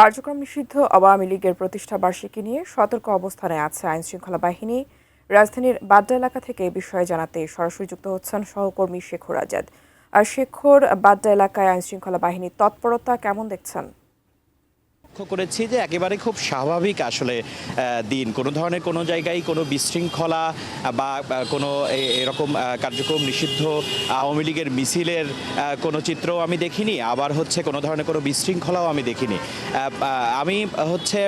কার্যক্রম নিষিদ্ধ আওয়ামী লীগের প্রতিষ্ঠা বার্ষিকী নিয়ে সতর্ক অবস্থানে আছে আইনশৃঙ্খলা বাহিনী। রাজধানীর বাড্ডা এলাকা থেকে এ বিষয়ে জানাতে সরাসরি যুক্ত হচ্ছেন সহকর্মী শেখর আজাদ। আর শেখর, বাড্ডা এলাকায় আইনশৃঙ্খলা বাহিনীর তৎপরতা কেমন দেখছেন? লক্ষ্য করেছি যে একেবারে খুব স্বাভাবিক আসলে দিন, কোনো ধরনের কোনো জায়গায় কোনো বিশৃঙ্খলা বা কোনো এরকম কার্যক্রম নিষিদ্ধ আওয়ামী লীগের মিছিলের কোনো চিত্রও আমি দেখিনি, আবার হচ্ছে কোনো ধরনের কোনো বিশৃঙ্খলাও আমি দেখিনি। আমি হচ্ছে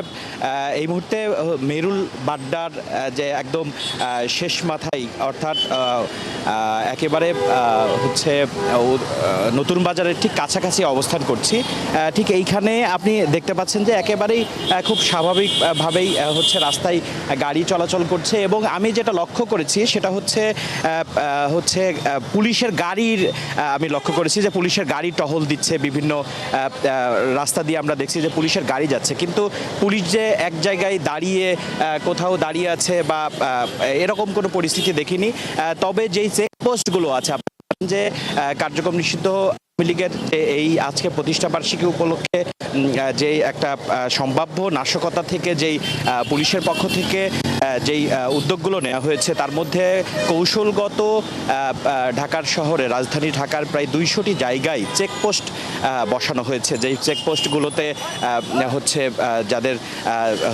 এই মুহূর্তে মেরুল বাড্ডার যে একদম শেষ মাথায়, অর্থাৎ একেবারে হচ্ছে নতুন বাজারের ঠিক কাছাকাছি অবস্থান করছি। ঠিক এইখানে আপনি দেখতে পাচ্ছেন যে একেবারেই খুব স্বাভাবিকভাবেই হচ্ছে রাস্তায় গাড়ি চলাচল করছে, এবং আমি যেটা লক্ষ্য করেছি সেটা হচ্ছে পুলিশের গাড়ির, আমি লক্ষ্য করেছি যে পুলিশের গাড়ি টহল দিচ্ছে বিভিন্ন রাস্তা দিয়ে। আমরা দেখছি যে পুলিশের গাড়ি যাচ্ছে, কিন্তু পুলিশ যে এক জায়গায় দাঁড়িয়ে কোথাও দাঁড়িয়ে আছে বা এরকম কোনো পরিস্থিতি দেখিনি। তবে যেই চেকপোস্টগুলো আছে, যে কার্যক্রম নিষিদ্ধ আওয়ামী লীগের এই আজকে প্রতিষ্ঠা বার্ষিকী উপলক্ষে যে একটা সম্ভাব্য নাশকতা থেকে যেই পুলিশের পক্ষ থেকে যেই উদ্যোগগুলো নেওয়া হয়েছে, তার মধ্যে কৌশলগত ঢাকার শহরে, রাজধানী ঢাকার প্রায় 200টি জায়গায় চেকপোস্ট বসানো হয়েছে। যেই চেকপোস্টগুলোতে হচ্ছে যাদের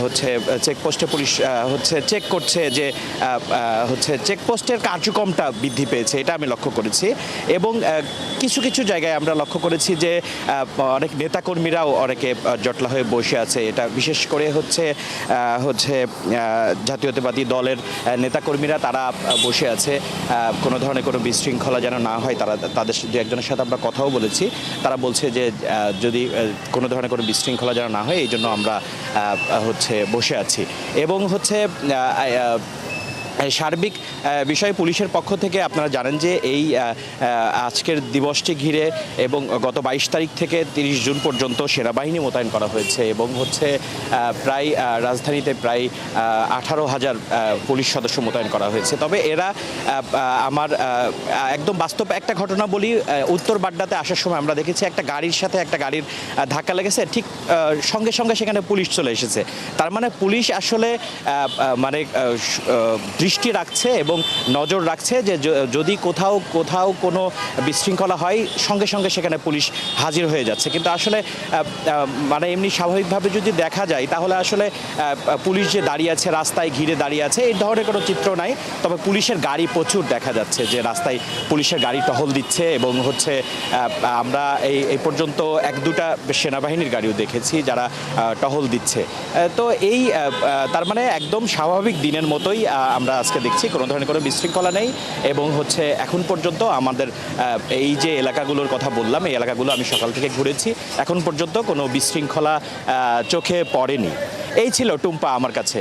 হচ্ছে চেকপোস্টে পুলিশ হচ্ছে চেক করছে, যে হচ্ছে চেকপোস্টের কার্যক্রমটা বৃদ্ধি পেয়েছে, এটা আমি লক্ষ্য করেছি। এবং কিছু কিছু জায়গায় আমরা লক্ষ্য করেছি যে অনেক নেতাকর্মীরাও অনেকে জটলা হয়ে বসে আছে। এটা বিশেষ করে হচ্ছে জাতীয়তাবাদী দলের নেতাকর্মীরা, তারা বসে আছে কোনো ধরনের কোনো বিশৃঙ্খলা যেন না হয়। তাদের যে একজনের সাথে আমরা কথাও বলেছি, তারা বলছে যে যদি কোনো ধরনের কোনো বিশৃঙ্খলা যেন না হয়, এই জন্য আমরা হচ্ছে বসে আছি। এবং হচ্ছে সার্বিক বিষয়ে পুলিশের পক্ষ থেকে আপনারা জানেন যে এই আজকের দিবসটি ঘিরে এবং গত 22 তারিখ থেকে 30 জুন পর্যন্ত সেনাবাহিনী মোতায়েন করা হয়েছে, এবং হচ্ছে প্রায় রাজধানীতে প্রায় 18,000 পুলিশ সদস্য মোতায়েন করা হয়েছে। তবে এরা আমার একদম বাস্তব একটা ঘটনা বলি, উত্তর বাড্ডাতে আসার সময় আমরা দেখেছি একটা গাড়ির সাথে একটা গাড়ির ধাক্কা লেগেছে, ঠিক সঙ্গে সঙ্গে সেখানে পুলিশ চলে এসেছে। তার মানে পুলিশ আসলে মানে দৃষ্টি রাখছে এবং নজর রাখছে যে যদি কোথাও কোনো বিশৃঙ্খলা হয়, সঙ্গে সঙ্গে সেখানে পুলিশ হাজির হয়ে যাচ্ছে। কিন্তু আসলে মানে এমনি স্বাভাবিকভাবে যদি দেখা যায়, তাহলে আসলে পুলিশ যে দাঁড়িয়ে আছে, রাস্তায় ঘিরে দাঁড়িয়ে আছে, এই ধরনের কোনো চিত্র নাই। তবে পুলিশের গাড়ি প্রচুর দেখা যাচ্ছে, যে রাস্তায় পুলিশের গাড়ি টহল দিচ্ছে, এবং হচ্ছে আমরা এই পর্যন্ত 1-2টা সেনাবাহিনীর গাড়িও দেখেছি যারা টহল দিচ্ছে। তো এই তার মানে একদম স্বাভাবিক দিনের মতোই আমরা আজকে দেখছি, কোনো ধরনের কোনো বিশৃঙ্খলা নেই। এবং হচ্ছে এখন পর্যন্ত আমাদের এই যে এলাকাগুলোর কথা বললাম, এই এলাকাগুলো আমি সকাল থেকে ঘুরেছি, এখন পর্যন্ত কোনো বিশৃঙ্খলা চোখে পড়েনি। এই ছিল টুম্পা আমার কাছে।